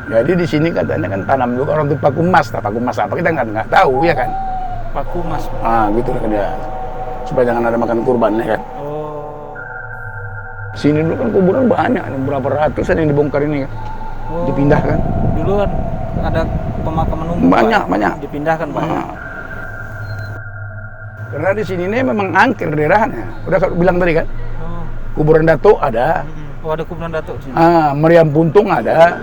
Jadi di sini katanya kan tanam juga orang tuh paku emas apa kita nggak tahu ya kan. Paku emas. Gitu lah dia. Supaya jangan ada makan kurban ya kan. Oh. Sini dulu kan kuburan banyak, berapa ratusan yang dibongkar ini kan. Oh. Dipindahkan. Dulu kan ada pemakaman umum. Banyak. Dipindahkan Pak. Karena di sini ini memang angker daerahnya. Udah bilang tadi kan. Oh. Kuburan Datuk ada. Oh, ada kuburan Datuk di sini. Meriam Puntung ada.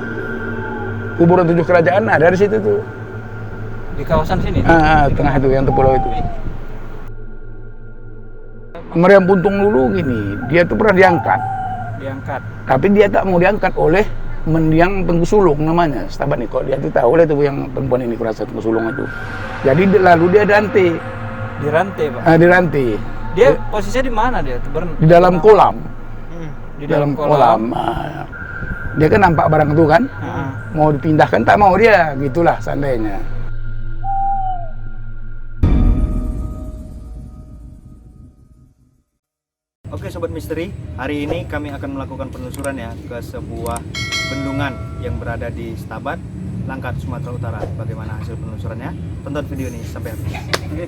Kuburan 7 kerajaan ada di situ tuh. Di kawasan sini. Tengah itu yang pulau itu. Meriam Puntung dulu gini, dia tuh pernah diangkat. Tapi dia tak mau diangkat oleh mendiang pengsulung namanya, Setabat nih kok dia tuh tahu lah tuh yang perempuan ini kurasa pengsulung itu. Jadi lalu dia Dirantai, Pak. Dirantai. Dia posisinya di mana dia? Di dalam kolam. Di dalam kolam. Dia kan nampak barang itu kan. Mau dipindahkan tak mau dia, gitulah seandainya. Oke Sobat Misteri, hari ini kami akan melakukan penelusuran ya ke sebuah bendungan yang berada di Setabat, Langkat, Sumatera Utara. Bagaimana hasil penelusurannya? Tonton video ini sampai habis. Oke.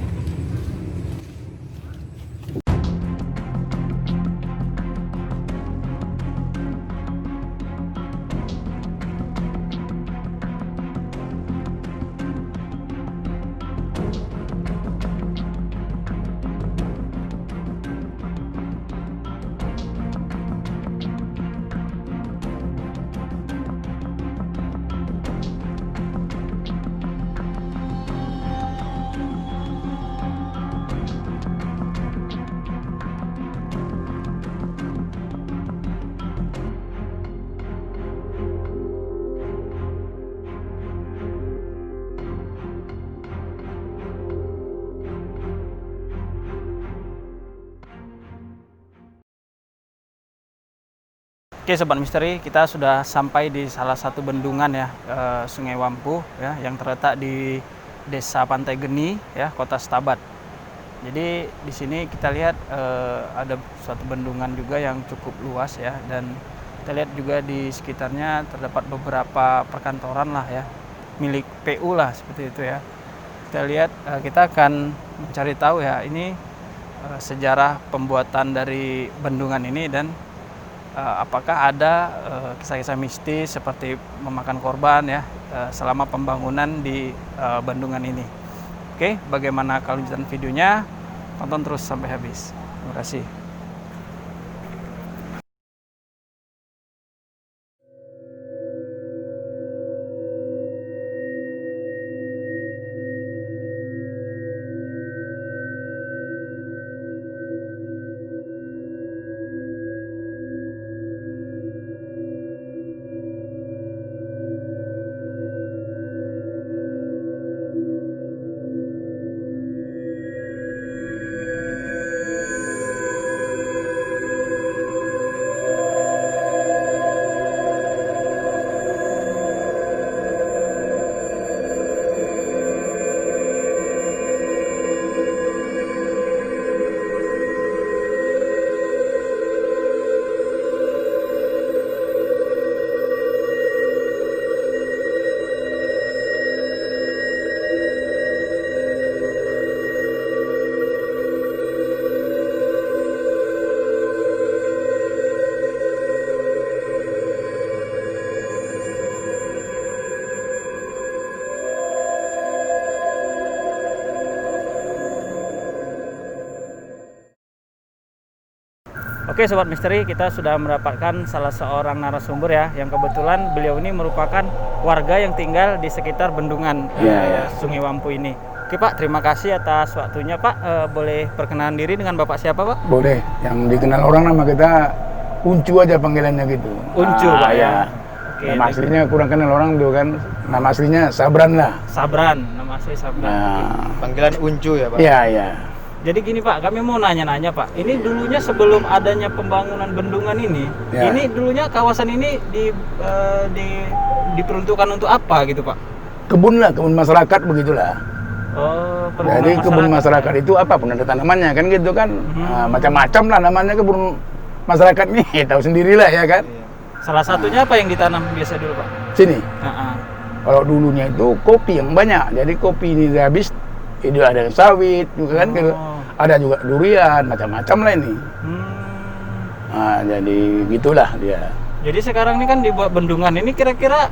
Oke Sobat Misteri, kita sudah sampai di salah satu bendungan ya, Sungai Wampu ya, yang terletak di Desa Pantai Geni ya, Kota Setabat. Jadi di sini kita lihat ada suatu bendungan juga yang cukup luas ya, dan kita lihat juga di sekitarnya terdapat beberapa perkantoran lah ya, milik PU lah seperti itu ya. Kita lihat, kita akan mencari tahu ya ini sejarah pembuatan dari bendungan ini, dan apakah ada kisah-kisah mistis seperti memakan korban ya selama pembangunan di bendungan ini. Oke, bagaimana kelanjutan videonya? Tonton terus sampai habis. Terima kasih. Oke Sobat Misteri, kita sudah mendapatkan salah seorang narasumber ya, yang kebetulan beliau ini merupakan warga yang tinggal di sekitar bendungan Sungai Wampu ini. Oke Pak, terima kasih atas waktunya Pak. Boleh perkenalan diri dengan Bapak siapa Pak? Boleh, yang dikenal orang nama kita Uncu aja panggilannya gitu. Uncu Pak ya. Oke, nama aslinya kurang kenal orang tuh kan. Nama aslinya Sabran lah. Sabran, nama asli Sabran. Panggilan Uncu ya Pak? Iya. Jadi gini Pak, kami mau nanya-nanya Pak. Ini dulunya sebelum adanya pembangunan bendungan ini, ini dulunya kawasan ini diperuntukkan untuk apa gitu Pak? Kebun lah, kebun masyarakat begitulah. Oh, jadi kebun masyarakat itu apapun ada tanamannya kan gitu kan. Macam-macam lah namanya kebun masyarakat nih, tahu sendirilah ya kan. Salah satunya apa yang ditanam biasa dulu Pak? Sini. Kalau dulunya itu kopi yang banyak, jadi kopi ini habis, itu ada sawit juga kan, ada juga durian, macam-macam lah ini. Nah, jadi gitulah dia. Jadi sekarang ini kan dibuat bendungan ini, kira-kira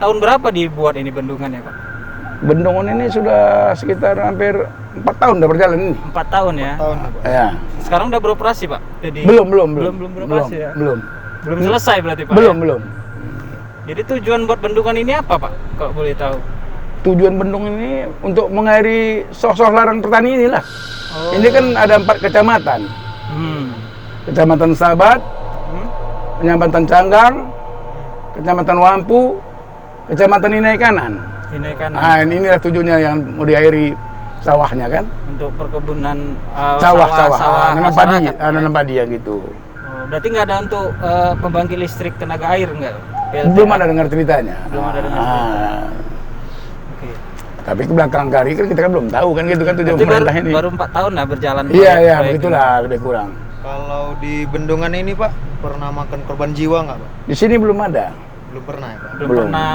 tahun berapa dibuat ini bendungannya Pak? Bendungan ini sudah sekitar hampir 4 tahun udah berjalan ini. 4 tahun ya? 4 tahun ya, Pak. Ya. Sekarang udah beroperasi Pak? Jadi Belum beroperasi ya? Belum. Belum selesai berarti Pak? Belum. Jadi tujuan buat bendungan ini apa Pak? Kalau boleh tahu? Tujuan bendungan ini untuk mengairi soh-soh larang petani inilah. Oh. Ini kan ada 4 kecamatan. Kecamatan Stabat, Kecamatan Canggang, Kecamatan Wampu, Kecamatan Inai Kanan. Ini kan Nah, inilah tujuannya yang mau diairi sawahnya kan. untuk perkebunan Sawah, nanam masyarakat. padi, nanam padi ya gitu. Oh, berarti nggak ada untuk pembangkit listrik tenaga air nggak? PLTA? Belum ada dengar ceritanya. Belum ada dengar Oke. Tapi ke belakang kali kan kita kan belum tahu kan gitu kan tujuan Berarti pemerintah ini. baru 4 tahun lah berjalan. Iya, proyek begitulah lebih kurang. Kalau di bendungan ini Pak, pernah makan korban jiwa nggak Pak? Di sini belum ada. Belum pernah ya Pak? Belum pernah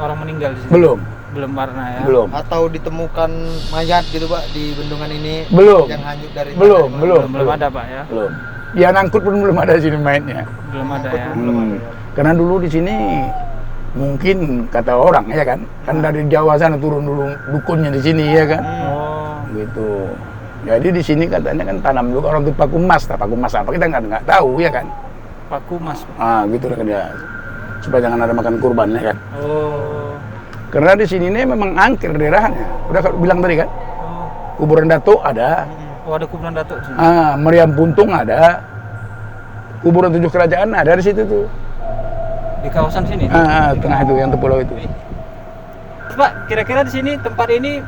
orang meninggal di sini. Belum. Belum pernah ya. Belum. Atau ditemukan mayat gitu Pak di bendungan ini? Belum. Yang hanyut dari Belum. Belum ada Pak ya. Belum. Ya nangkut pun belum ada di sini mainnya. Belum ada ya. Karena dulu di sini mungkin kata orang ya kan dari Jawa sana turun dulu dukunnya di sini ya kan. Oh. Gitu. Jadi di sini katanya kan tanam dulu orang itu paku emas apa kita nggak tahu ya kan. Paku Mas. Gitu lah dia. Supaya jangan ada makan kurban ya kan. Oh. Karena di sini ini memang angker daerahnya. Udah bilang tadi kan. Oh. Kuburan Datuk ada. Oh, ada kuburan Datuk di sini. Meriam Puntung ada. Kuburan 7 kerajaan ada di situ tuh. Di kawasan sini. Tengah itu yang pulau itu. Pak, kira-kira di sini tempat ini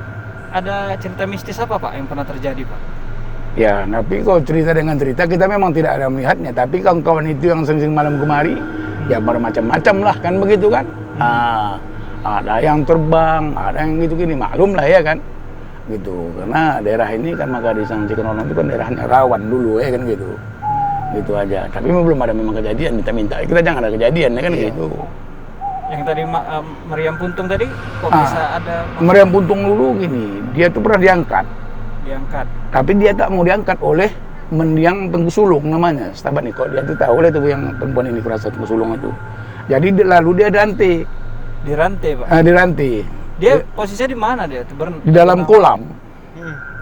ada cerita mistis apa Pak yang pernah terjadi Pak? Ya, tapi kalau cerita dengan cerita kita memang tidak ada melihatnya. Tapi kawan-kawan itu yang sering malam kemari, ya bermacam-macam lah kan begitu kan. Ada yang terbang, ada yang gitu gini, maklum lah ya kan. Gitu, karena daerah ini kan Makarisang Cikenono itu kan daerahnya rawan dulu ya kan gitu. Gitu aja. Tapi belum ada memang kejadian, minta-minta kita jangan ada kejadian ya kan gitu. Yang tadi Meriam Puntung tadi kok bisa ada Meriam Puntung dulu gini, dia tuh pernah diangkat. Tapi dia tak mau diangkat oleh mendiang Tengkusulung namanya. Stabat nih kok dia tuh tahu lah itu yang perempuan ini kurasa Tengkusulung itu. Jadi lalu dia dirantai. Dirantai Pak. Dirantai. Dia posisinya di mana dia? Di dalam kolam.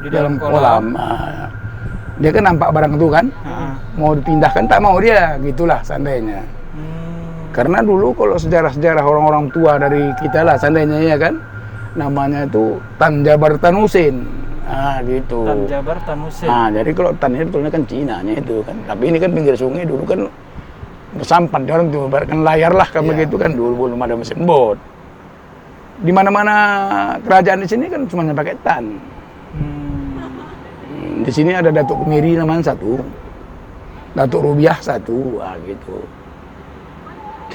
Di dalam kolam. Dia kan nampak barang itu kan. Mau dipindahkan tak mau dia, gitulah seandainya. Karena dulu kalau sejarah-sejarah orang-orang tua dari kita lah seandainya ya kan. Namanya itu Tan Jabar Tan Husin. Gitu. Tan Jabar Tan Husin. Jadi kalau Tan ini betulnya kan Cinanya itu kan. Tapi ini kan pinggir sungai dulu kan bersampan orang tuh, ibaratkan layar lah kan begitu kan dulu belum ada mesin bot. Di mana-mana kerajaan di sini kan cuma pakai tan. Di sini ada Datuk Kemiri namanya satu, Datuk Rubiah satu, gitu.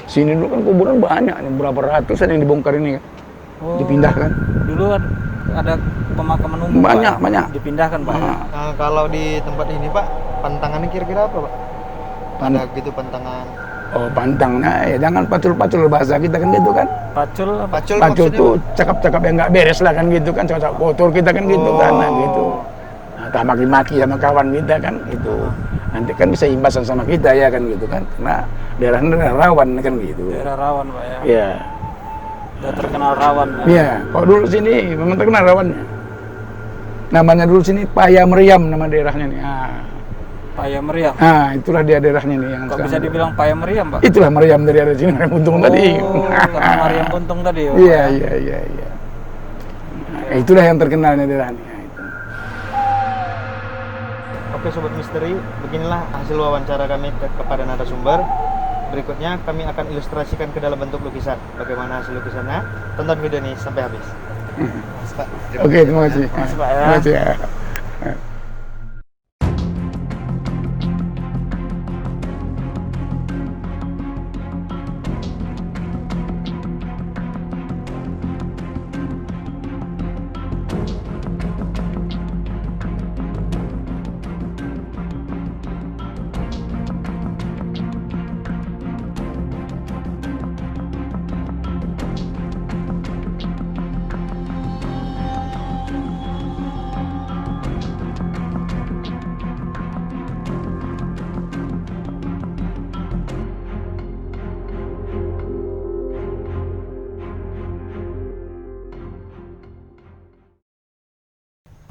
Sini dulu kan kuburan banyak, berapa ratusan yang dibongkar ini kan, dipindahkan. Dulu ada pemakaman umum banyak, Pak, banyak. dipindahkan Pak. Kalau di tempat ini Pak, pantangannya kira-kira apa Pak? Ada gitu pantangan. Pantangnya ya jangan pacul-pacul bahasa kita kan gitu kan. Pacul tuh cakap-cakap yang nggak beres lah kan gitu kan, cakap kotor kita kan gitu kan, gitu. Tak maki-maki sama kawan kita kan gitu. Nanti kan bisa imbasan sama kita ya kan gitu kan, karena daerah rawan kan gitu. Daerah rawan Pak ya. Iya. Udah terkenal rawan. Iya. Kalau dulu sini memang terkenal rawannya. Namanya dulu sini Paya Meriam nama daerahnya nih. Paya Meriam. Itulah dia daerahnya nih yang. Kok bisa dibilang Paya Meriam, Pak? Itulah Meriam dari ada sini, Meriam Puntung tadi. Karena Meriam Puntung tadi. Iya. Itulah yang terkenalnya daerahnya. Oke Sobat Misteri, beginilah hasil wawancara kami kepada narasumber. Berikutnya kami akan ilustrasikan ke dalam bentuk lukisan. Bagaimana hasil lukisannya? Tonton video ini sampai habis. Oke, terima kasih. Terima kasih Pak ya. Terima kasih ya.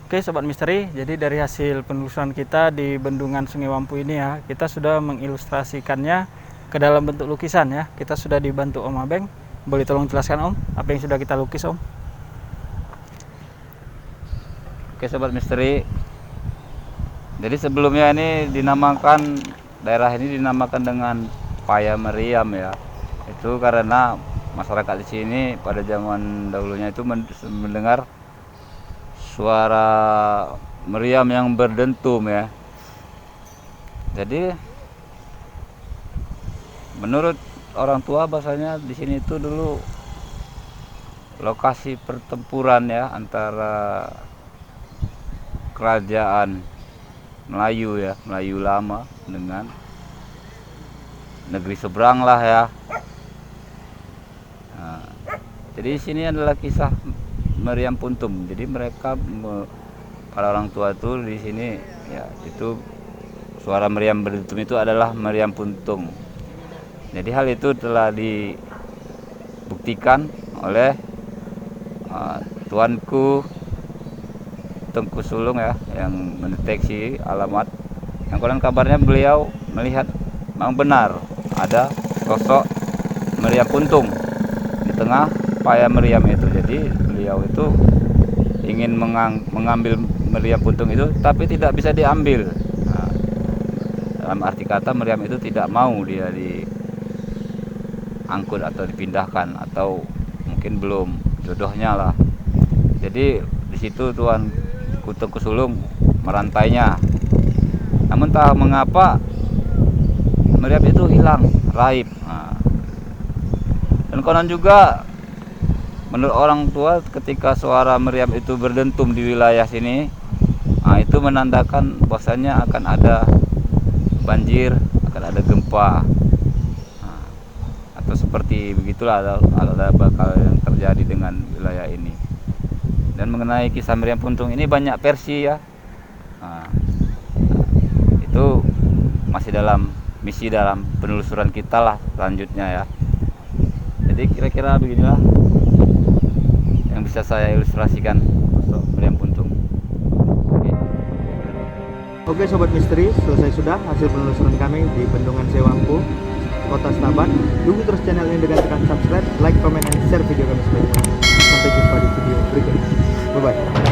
Oke Sobat Misteri, jadi dari hasil penelusuran kita di bendungan Sungai Wampu ini ya, kita sudah mengilustrasikannya ke dalam bentuk lukisan ya. Kita sudah dibantu Om Abeng. Boleh tolong jelaskan Om, apa yang sudah kita lukis Om? Oke Sobat Misteri, jadi sebelumnya ini dinamakan, daerah ini dinamakan dengan Paya Meriam ya. Itu karena masyarakat di sini pada zaman dahulunya itu mendengar suara meriam yang berdentum ya. Jadi menurut orang tua bahasanya di sini itu dulu lokasi pertempuran ya antara kerajaan Melayu ya, Melayu lama dengan negeri seberang lah ya. Nah, jadi di sini adalah kisah Meriam Puntum. Jadi mereka para orang tua itu di sini ya, itu suara meriam berdentum itu adalah Meriam Puntung. Jadi hal itu telah dibuktikan oleh tuanku Tengku Sulung ya, yang mendeteksi alamat. Yang konon kabarnya beliau melihat memang benar ada sosok Meriam Puntung di tengah Paya Meriam itu. Jadi beliau itu ingin mengambil meriam puntung itu, tapi tidak bisa diambil. Nah, dalam arti kata meriam itu tidak mau dia diangkut atau dipindahkan, atau mungkin belum jodohnya lah. Jadi di situ Tuan Tengku Sulung merantainya. Namun tak mengapa meriam itu hilang, raib. Nah, dan konon juga menurut orang tua ketika suara meriam itu berdentum di wilayah sini, nah itu menandakan bahwasanya akan ada banjir, akan ada gempa, nah, atau seperti begitulah ada bakal yang terjadi dengan wilayah ini. Dan mengenai kisah Meriam Puntung ini banyak versi ya. Nah, itu masih dalam misi dalam penelusuran kita lah selanjutnya ya. Jadi kira-kira beginilah yang bisa saya ilustrasikan sosok Meriam Puntung. Oke Sobat Misteri, selesai sudah hasil penelusuran kami di Bendungan Sungai Wampu, Kota Stabat. Dukung terus channel ini dengan tekan subscribe, like, comment, dan share video kami selanjutnya. Sampai jumpa di video berikutnya. Bye bye.